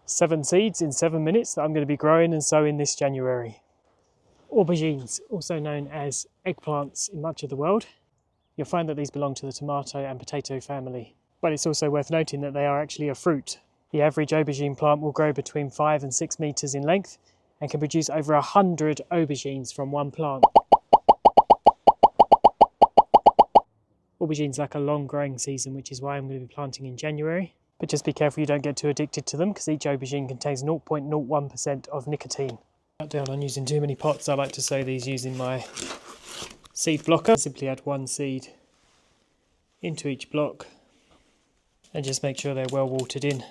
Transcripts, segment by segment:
7 seeds in 7 minutes that I'm going to be growing and sowing this January. Aubergines, also known as eggplants in much of the world. You'll find that these belong to the tomato and potato family, but it's also worth noting that they are actually a fruit. The average aubergine plant will grow between 5 and 6 metres in length and can produce over 100 aubergines from one plant. Aubergines like a long growing season, which is why I'm going to be planting in January. But just be careful you don't get too addicted to them, because each aubergine contains 0.01% of nicotine. Cut down on using too many pots. I like to sow these using my seed blocker. Simply add 1 seed into each block and just make sure they're well watered in.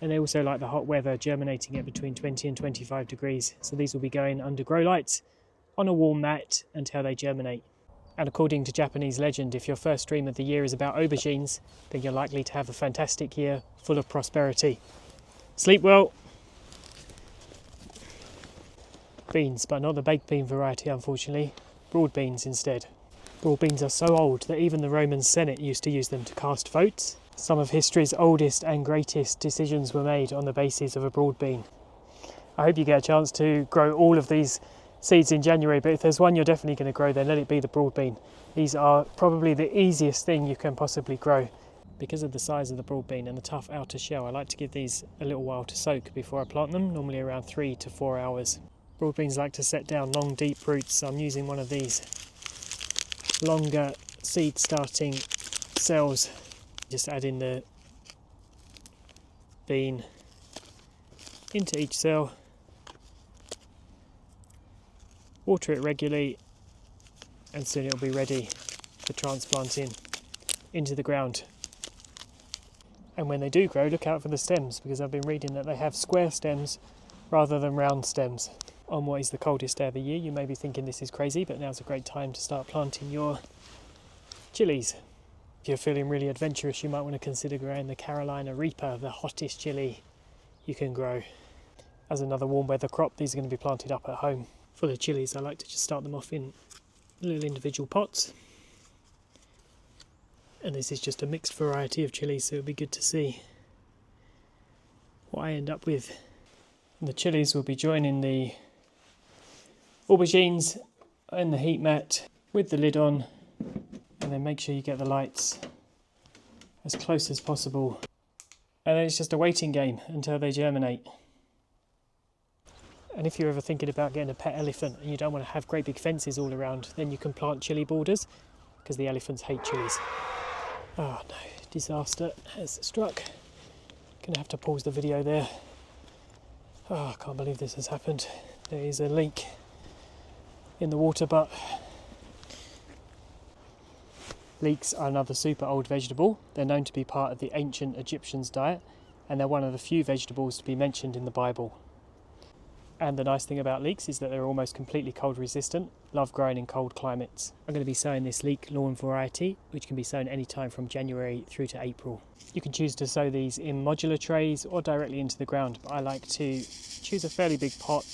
And they also like the hot weather, germinating at between 20 and 25 degrees. So these will be going under grow lights on a warm mat until they germinate. And according to Japanese legend, if your first dream of the year is about aubergines, then you're likely to have a fantastic year full of prosperity. Sleep well. Beans, but not the baked bean variety, unfortunately. Broad beans instead. Broad beans are so old that even the Roman Senate used to use them to cast votes. Some of history's oldest and greatest decisions were made on the basis of a broad bean. I hope you get a chance to grow all of these seeds in January, but if there's one you're definitely going to grow, then let it be the broad bean. These are probably the easiest thing you can possibly grow. Because of the size of the broad bean and the tough outer shell, I like to give these a little while to soak before I plant them, normally around 3 to 4 hours. Broad beans like to set down long deep roots, so I'm using one of these longer seed starting cells. Just add in the bean into each cell. Water it regularly and soon it'll be ready for transplanting into the ground. And when they do grow, look out for the stems, because I've been reading that they have square stems rather than round stems. On what is the coldest day of the year, you may be thinking this is crazy, but now's a great time to start planting your chilies. If you're feeling really adventurous, you might want to consider growing the Carolina Reaper, the hottest chili you can grow. As another warm weather crop, these are going to be planted up at home. For the chilies, I like to just start them off in little individual pots. And this is just a mixed variety of chilies, so it'll be good to see what I end up with. And the chilies will be joining the aubergines in the heat mat with the lid on, and then make sure you get the lights as close as possible. And then it's just a waiting game until they germinate. And if you're ever thinking about getting a pet elephant and you don't want to have great big fences all around, then you can plant chili borders, because the elephants hate chilies. Oh no, disaster has struck. Gonna have to pause the video there. Oh, I can't believe this has happened. There is a leak in the water butt. Leeks are another super old vegetable. They're known to be part of the ancient Egyptians' diet, and they're one of the few vegetables to be mentioned in the Bible. And the nice thing about leeks is that they're almost completely cold resistant, love growing in cold climates. I'm going to be sowing this leek lawn variety, which can be sown anytime from January through to April. You can choose to sow these in modular trays or directly into the ground, but I like to choose a fairly big pot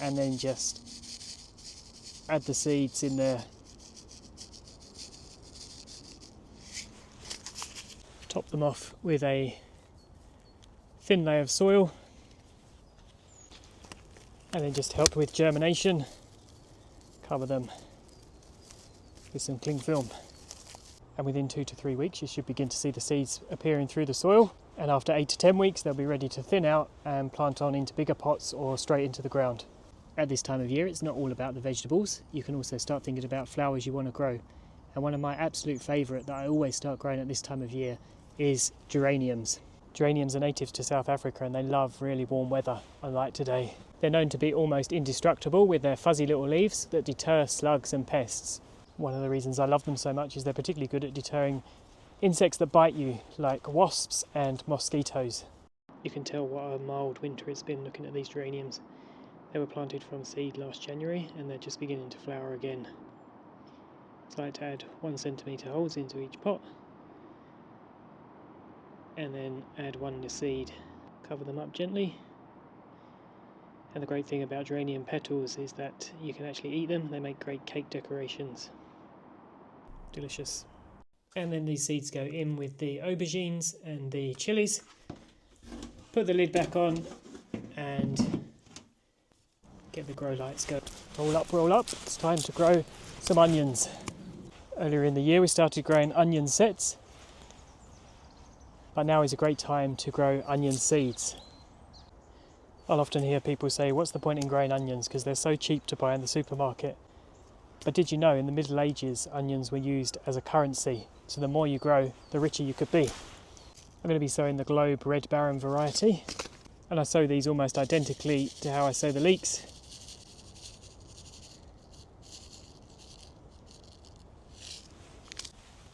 and then just add the seeds in there. Top them off with a thin layer of soil, and then just help with germination. Cover them with some cling film. And within 2 to 3 weeks you should begin to see the seeds appearing through the soil, and after 8 to 10 weeks they'll be ready to thin out and plant on into bigger pots or straight into the ground. At this time of year it's not all about the vegetables, you can also start thinking about flowers you want to grow. And one of my absolute favourite that I always start growing at this time of year is geraniums. Geraniums are native to South Africa and they love really warm weather, unlike today. They're known to be almost indestructible with their fuzzy little leaves that deter slugs and pests. One of the reasons I love them so much is they're particularly good at deterring insects that bite you, like wasps and mosquitoes. You can tell what a mild winter it's been looking at these geraniums. They were planted from seed last January and they're just beginning to flower again. So I like to add 1 centimetre holes into each pot and then add 1 in the seed. Cover them up gently. And the great thing about geranium petals is that you can actually eat them. They make great cake decorations. Delicious. And then these seeds go in with the aubergines and the chilies. Put the lid back on and get the grow lights going. Roll up. It's time to grow some onions. Earlier in the year we started growing onion sets, but now is a great time to grow onion seeds. I'll often hear people say, what's the point in growing onions because they're so cheap to buy in the supermarket? But did you know in the Middle Ages onions were used as a currency, so the more you grow the richer you could be. I'm going to be sowing the Globe Red Baron variety, and I sow these almost identically to how I sow the leeks.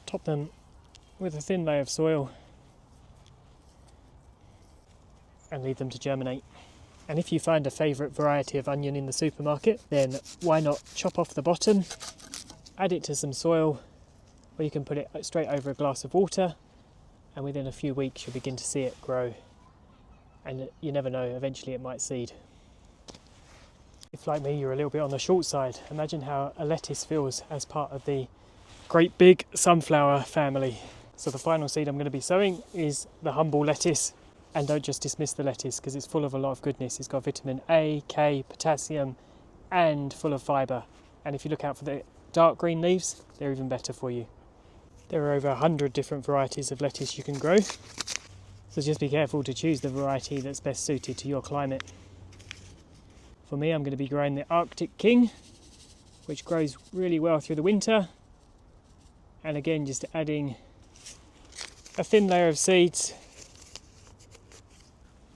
Top them with a thin layer of soil and leave them to germinate. And if you find a favourite variety of onion in the supermarket, then why not chop off the bottom, add it to some soil, or you can put it straight over a glass of water, and within a few weeks you'll begin to see it grow. And you never know, eventually it might seed. If like me you're a little bit on the short side, imagine how a lettuce feels as part of the great big sunflower family. So the final seed I'm going to be sowing is the humble lettuce. And don't just dismiss the lettuce because it's full of a lot of goodness. It's got vitamin A, K, potassium, and full of fibre. And if you look out for the dark green leaves, they're even better for you. There are over 100 different varieties of lettuce you can grow. So just be careful to choose the variety that's best suited to your climate. For me, I'm going to be growing the Arctic King, which grows really well through the winter. And again, just adding a thin layer of seeds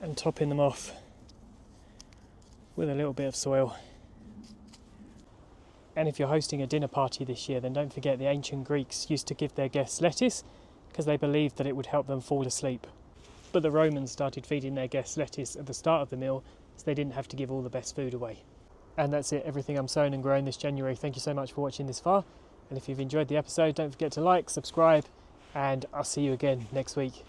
and topping them off with a little bit of soil. And if you're hosting a dinner party this year, then don't forget the ancient Greeks used to give their guests lettuce because they believed that it would help them fall asleep. But the Romans started feeding their guests lettuce at the start of the meal so they didn't have to give all the best food away. And that's it, everything I'm sowing and growing this January. Thank you so much for watching this far. And if you've enjoyed the episode, don't forget to like, subscribe, and I'll see you again next week.